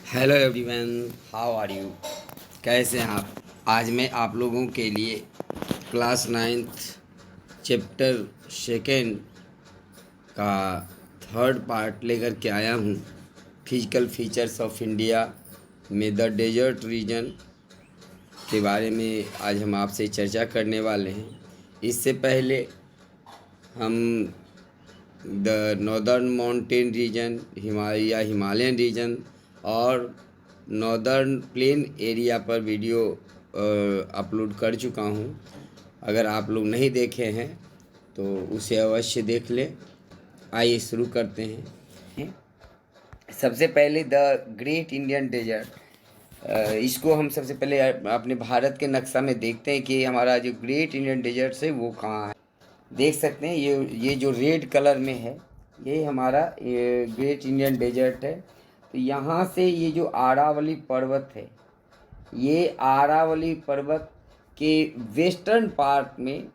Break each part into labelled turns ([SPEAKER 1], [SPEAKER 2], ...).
[SPEAKER 1] Hello everyone, how are you. कैसे हैं आप। आज मैं आप लोगों के लिए क्लास नाइन्थ चैप्टर सेकेंड का थर्ड पार्ट लेकर के आया हूँ। फिजिकल फीचर्स ऑफ इंडिया में द डेजर्ट रीजन के बारे में आज हम आपसे चर्चा करने वाले हैं। इससे पहले हम the northern mountain region, Himalayan region और नॉर्दर्न प्लेन एरिया पर वीडियो अपलोड कर चुका हूँ। अगर आप लोग नहीं देखे हैं तो उसे अवश्य देख लें। आइए शुरू करते हैं। सबसे पहले द ग्रेट इंडियन डेजर्ट, इसको हम सबसे पहले अपने भारत के नक्शा में देखते हैं कि हमारा जो ग्रेट इंडियन डेजर्ट है वो कहाँ है। देख सकते हैं ये जो रेड कलर में है ये हमारा ये ग्रेट इंडियन डेजर्ट है। तो यहाँ से ये जो आरावली पर्वत है, ये आरावली पर्वत के वेस्टर्न पार्ट में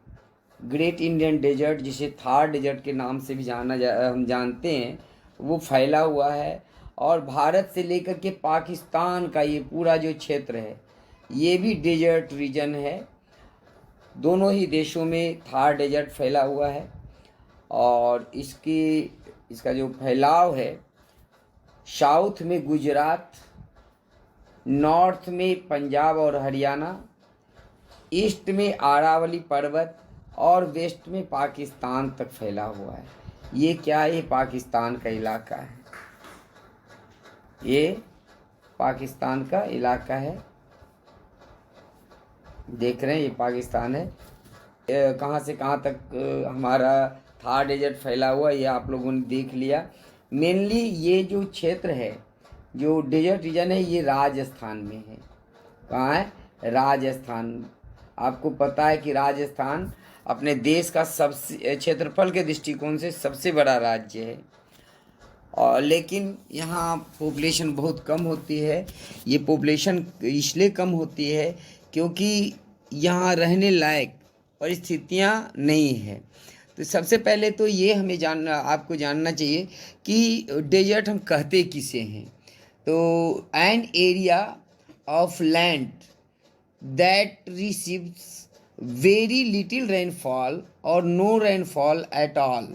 [SPEAKER 1] ग्रेट इंडियन डेजर्ट, जिसे थार डेजर्ट के नाम से भी हम जानते हैं, वो फैला हुआ है। और भारत से लेकर के पाकिस्तान का ये पूरा जो क्षेत्र है ये भी डेजर्ट रीजन है। दोनों ही देशों में थार डेजर्ट फैला हुआ है। और इसका जो फैलाव है, साउथ में गुजरात, नॉर्थ में पंजाब और हरियाणा, ईस्ट में अरावली पर्वत और वेस्ट में पाकिस्तान तक फैला हुआ है। ये क्या है? ये पाकिस्तान का इलाका है। ये पाकिस्तान का इलाका है। देख रहे हैं ये पाकिस्तान है। कहाँ से कहाँ तक हमारा थार डेजर्ट फैला हुआ ये आप लोगों ने देख लिया। मेनली ये जो क्षेत्र है, जो डेजर्ट रीजन है, ये राजस्थान में है। कहाँ है? राजस्थान। आपको पता है कि राजस्थान अपने देश का सबसे क्षेत्रफल के दृष्टिकोण से सबसे बड़ा राज्य है। और लेकिन यहाँ पॉपुलेशन बहुत कम होती है। ये पॉपुलेशन इसलिए कम होती है क्योंकि यहाँ रहने लायक परिस्थितियाँ नहीं है। तो सबसे पहले तो ये हमें आपको जानना चाहिए कि डेजर्ट हम कहते किसे हैं। तो an area of land that receives very little rainfall और नो रेनफॉल एट ऑल।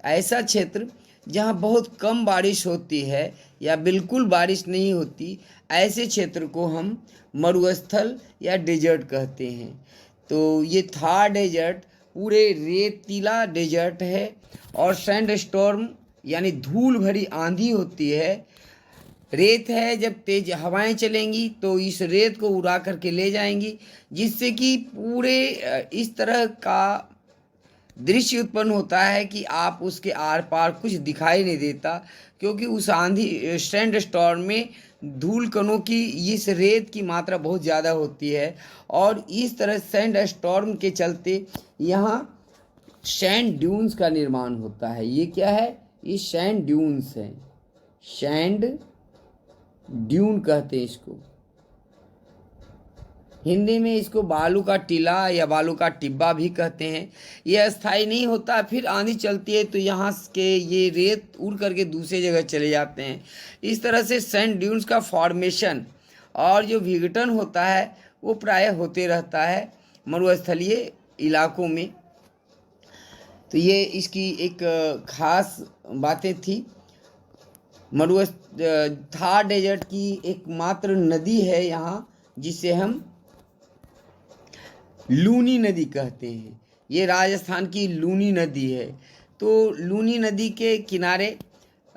[SPEAKER 1] ऐसा क्षेत्र जहाँ बहुत कम बारिश होती है या बिल्कुल बारिश नहीं होती, ऐसे क्षेत्र को हम मरुस्थल या डेजर्ट कहते हैं। तो ये थार डेजर्ट पूरे रेतीला डेजर्ट है और सैंड स्टॉर्म यानी धूल भरी आंधी होती है। रेत है, जब तेज हवाएं चलेंगी तो इस रेत को उड़ा करके ले जाएंगी, जिससे कि पूरे इस तरह का दृश्य उत्पन्न होता है कि आप उसके आर पार कुछ दिखाई नहीं देता, क्योंकि उस आंधी सैंड स्टॉर्म में धूल कणों की, इस रेत की मात्रा बहुत ज़्यादा होती है। और इस तरह सैंड स्टॉर्म के चलते यहाँ सैंड ड्यून्स का निर्माण होता है। ये क्या है? ये सैंड ड्यून्स हैं। सैंड ड्यून कहते हैं इसको। हिंदी में इसको बालू का टीला या बालू का टिब्बा भी कहते हैं। ये अस्थाई नहीं होता, फिर आंधी चलती है तो यहाँ के ये रेत उड़ करके दूसरी जगह चले जाते हैं। इस तरह से सैंड ड्यून्स का फॉर्मेशन और जो विघटन होता है वो प्रायः होते रहता है मरुस्थलीय इलाकों में। तो ये इसकी एक खास बातें थी। थार डेजर्ट की एकमात्र नदी है यहाँ, जिसे हम लूनी नदी कहते हैं। ये राजस्थान की लूनी नदी है। तो लूनी नदी के किनारे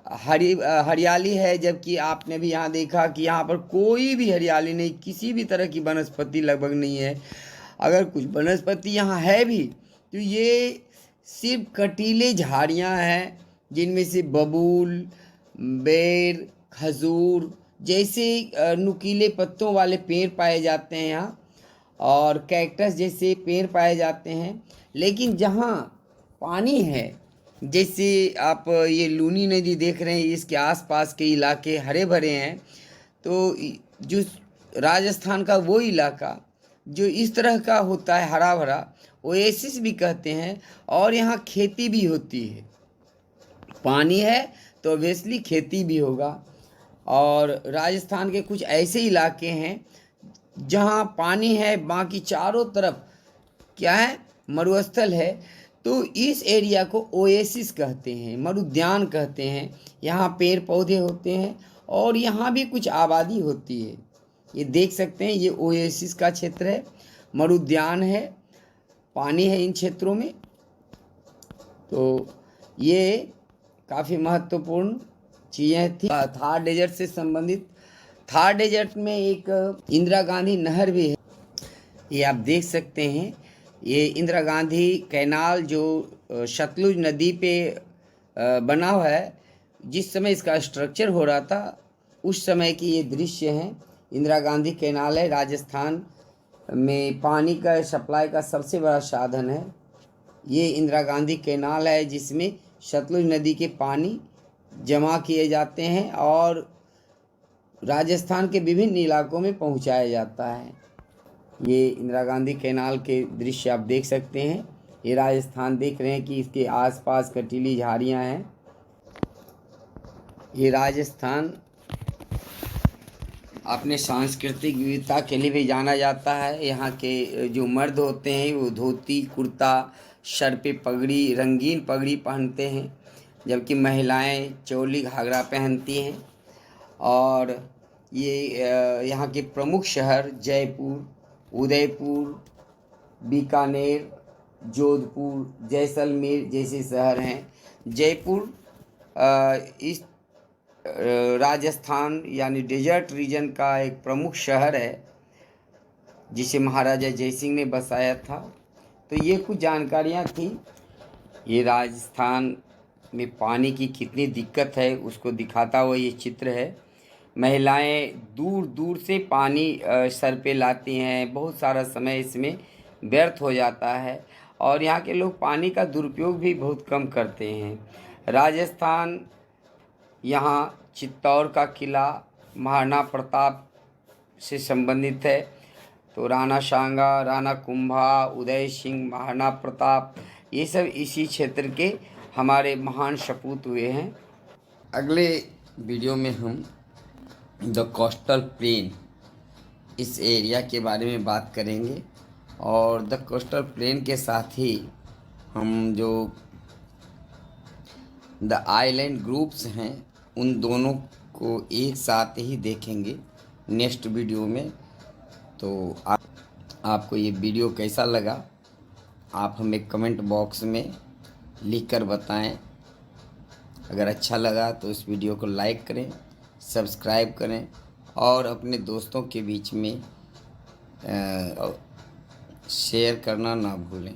[SPEAKER 1] हरियाली है, जबकि आपने भी यहाँ देखा कि यहाँ पर कोई भी हरियाली नहीं, किसी भी तरह की वनस्पति लगभग नहीं है। अगर कुछ वनस्पति यहाँ है भी तो ये सिर्फ कटीले झाड़ियाँ हैं, जिनमें से बबूल, बेर, खजूर जैसे नुकीले पत्तों वाले पेड़ पाए जाते हैं यहाँ, और कैक्टस जैसे पेड़ पाए जाते हैं। लेकिन जहाँ पानी है, जैसे आप ये लूनी नदी देख रहे हैं, इसके आसपास के इलाके हरे भरे हैं। तो जो राजस्थान का वो इलाका जो इस तरह का होता है हरा भरा, ओएसिस भी कहते हैं। और यहाँ खेती भी होती है। पानी है तो ऑब्वियसली खेती भी होगा। और राजस्थान के कुछ ऐसे इलाके हैं जहाँ पानी है, बाकी चारों तरफ क्या है, मरुस्थल है। तो इस एरिया को ओएसिस कहते हैं, मरुद्यान कहते हैं। यहाँ पेड़ पौधे होते हैं और यहाँ भी कुछ आबादी होती है। ये देख सकते हैं, ये ओएसिस का क्षेत्र है, मरुद्यान है, पानी है इन क्षेत्रों में। तो ये काफ़ी महत्वपूर्ण चीज़ें थी। थार डेजर्ट से संबंधित, थार डेजर्ट में एक इंदिरा गांधी नहर भी है, ये आप देख सकते हैं। ये इंदिरा गांधी कैनाल जो सतलुज नदी पे बना हुआ है, जिस समय इसका स्ट्रक्चर हो रहा था उस समय की ये दृश्य हैं। इंदिरा गांधी कैनाल है, राजस्थान में पानी का सप्लाई का सबसे बड़ा साधन है। ये इंदिरा गांधी कैनाल है जिसमें सतलुज नदी के पानी जमा किए जाते हैं और राजस्थान के विभिन्न इलाकों में पहुंचाया जाता है। ये इंदिरा गांधी कैनाल के दृश्य आप देख सकते हैं। ये राजस्थान देख रहे हैं कि इसके आसपास कटीली झाड़ियां हैं। ये राजस्थान अपने सांस्कृतिक विविधता के लिए भी जाना जाता है। यहाँ के जो मर्द होते हैं वो धोती कुर्ता, सर पे पगड़ी, रंगीन पगड़ी पहनते हैं, जबकि महिलाएं चोली घाघरा पहनती हैं। और ये यहाँ के प्रमुख शहर जयपुर, उदयपुर, बीकानेर, जोधपुर, जैसलमेर जैसे शहर हैं। जयपुर इस राजस्थान यानी डेजर्ट रीजन का एक प्रमुख शहर है जिसे महाराजा जयसिंह ने बसाया था। तो ये कुछ जानकारियाँ थी। ये राजस्थान में पानी की कितनी दिक्कत है उसको दिखाता हुआ ये चित्र है। महिलाएं दूर दूर से पानी सर पे लाती हैं, बहुत सारा समय इसमें व्यर्थ हो जाता है और यहाँ के लोग पानी का दुरुपयोग भी बहुत कम करते हैं। राजस्थान यहाँ चित्तौड़ का किला महाराणा प्रताप से संबंधित है। तो राणा सांगा, राणा कुंभा, उदय सिंह, महाराणा प्रताप, ये सब इसी क्षेत्र के हमारे महान सपूत हुए हैं। अगले वीडियो में हम द कोस्टल प्लेन, इस एरिया के बारे में बात करेंगे और द कोस्टल प्लेन के साथ ही हम जो द आइलैंड ग्रुप्स हैं उन दोनों को एक साथ ही देखेंगे नेक्स्ट वीडियो में। तो आपको ये वीडियो कैसा लगा आप हमें कमेंट बॉक्स में लिख कर बताएं। अगर अच्छा लगा तो इस वीडियो को लाइक करें, सब्सक्राइब करें और अपने दोस्तों के बीच में शेयर करना ना भूलें।